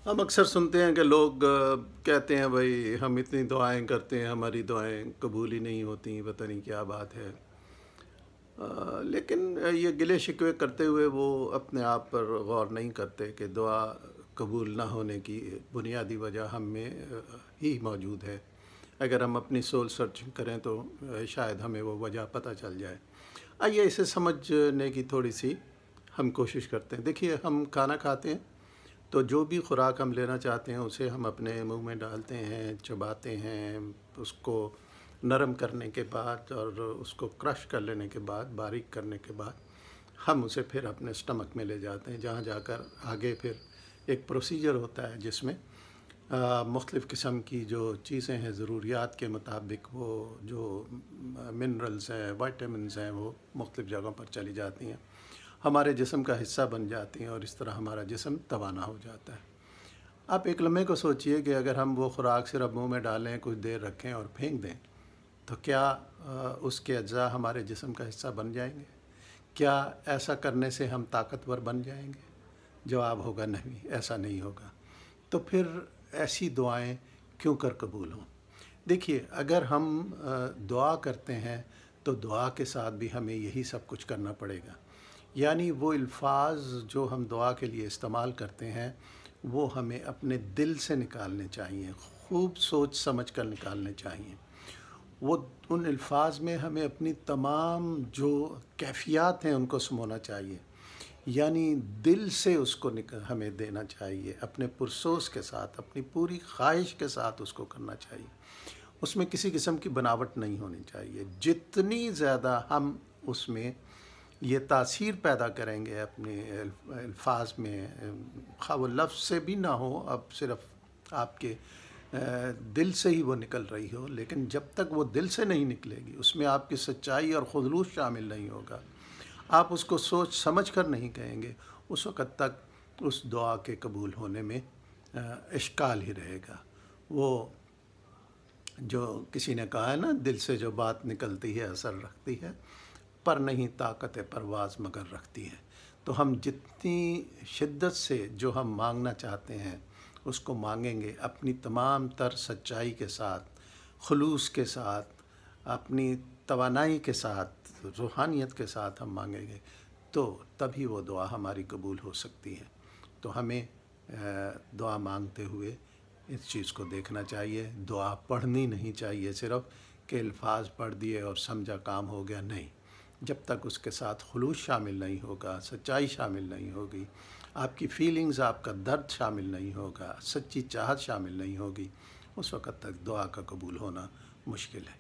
हम अक्सर सुनते हैं कि लोग कहते हैं भाई हम इतनी दुआएं करते हैं, हमारी दुआएं कबूल ही नहीं होती, पता नहीं क्या बात है। लेकिन ये गिले शिकवे करते हुए वो अपने आप पर गौर नहीं करते कि दुआ कबूल ना होने की बुनियादी वजह हम में ही मौजूद है। अगर हम अपनी सोल सर्चिंग करें तो शायद हमें वो वजह पता चल जाए। आइए इसे समझने की थोड़ी सी हम कोशिश करते हैं। देखिए, हम खाना खाते हैं तो जो भी खुराक हम लेना चाहते हैं उसे हम अपने मुंह में डालते हैं, चबाते हैं। उसको नरम करने के बाद और उसको क्रश कर लेने के बाद, बारीक करने के बाद हम उसे फिर अपने स्टमक में ले जाते हैं, जहाँ जाकर आगे फिर एक प्रोसीजर होता है जिसमें मुख्तलिफ़ किस्म की जो चीज़ें हैं, ज़रूरियात के मुताबिक वो जो मिनरल्स हैं, वाइटामिन्स हैं, वो मुख्तलिफ़ जगहों पर चली जाती हैं, हमारे जिस्म का हिस्सा बन जाती हैं और इस तरह हमारा जिस्म तवाना हो जाता है। आप एक लम्हे को सोचिए कि अगर हम वो खुराक सिर्फ मुंह में डालें, कुछ देर रखें और फेंक दें, तो क्या उसके अज्जा हमारे जिस्म का हिस्सा बन जाएंगे? क्या ऐसा करने से हम ताकतवर बन जाएंगे? जवाब होगा नहीं, ऐसा नहीं होगा। तो फिर ऐसी दुआएं क्यों कर कबूल हों? देखिए, अगर हम दुआ करते हैं तो दुआ के साथ भी हमें यही सब कुछ करना पड़ेगा। यानी वो अल्फाज जो हम दुआ के लिए इस्तेमाल करते हैं वो हमें अपने दिल से निकालने चाहिए, खूब सोच समझ कर निकालने चाहिए। वो उन अल्फाज में हमें अपनी तमाम जो कैफ़ियत हैं उनको समोना चाहिए। यानी दिल से उसको हमें देना चाहिए, अपने पुरसोस के साथ, अपनी पूरी ख्वाहिश के साथ उसको करना चाहिए। उसमें किसी किस्म की बनावट नहीं होनी चाहिए। जितनी ज़्यादा हम उसमें ये तासीर पैदा करेंगे अपने अल्फाज में, खा वो लफ्ज़ से भी ना हो, अब सिर्फ आपके दिल से ही वो निकल रही हो, लेकिन जब तक वो दिल से नहीं निकलेगी, उसमें आपकी सच्चाई और खुलूस शामिल नहीं होगा, आप उसको सोच समझ कर नहीं कहेंगे, उस वक़्त तक उस दुआ के कबूल होने में इश्काल ही रहेगा। वो जो किसी ने कहा है ना, दिल से जो बात निकलती है असर रखती है, पर नहीं ताकत परवाज़ मगर रखती है। तो हम जितनी शिद्दत से जो हम मांगना चाहते हैं उसको मांगेंगे, अपनी तमाम तर सच्चाई के साथ, खुलूस के साथ, अपनी तवानाई के साथ, रूहानियत के साथ हम मांगेंगे, तो तभी वो दुआ हमारी कबूल हो सकती है। तो हमें दुआ मांगते हुए इस चीज़ को देखना चाहिए। दुआ पढ़नी नहीं चाहिए सिर्फ़ कि अल्फाज पढ़ दिए और समझा काम हो गया, नहीं। जब तक उसके साथ खुलूस शामिल नहीं होगा, सच्चाई शामिल नहीं होगी, आपकी फ़ीलिंग्स, आपका दर्द शामिल नहीं होगा, सच्ची चाहत शामिल नहीं होगी, उस वक़्त तक दुआ का कबूल होना मुश्किल है।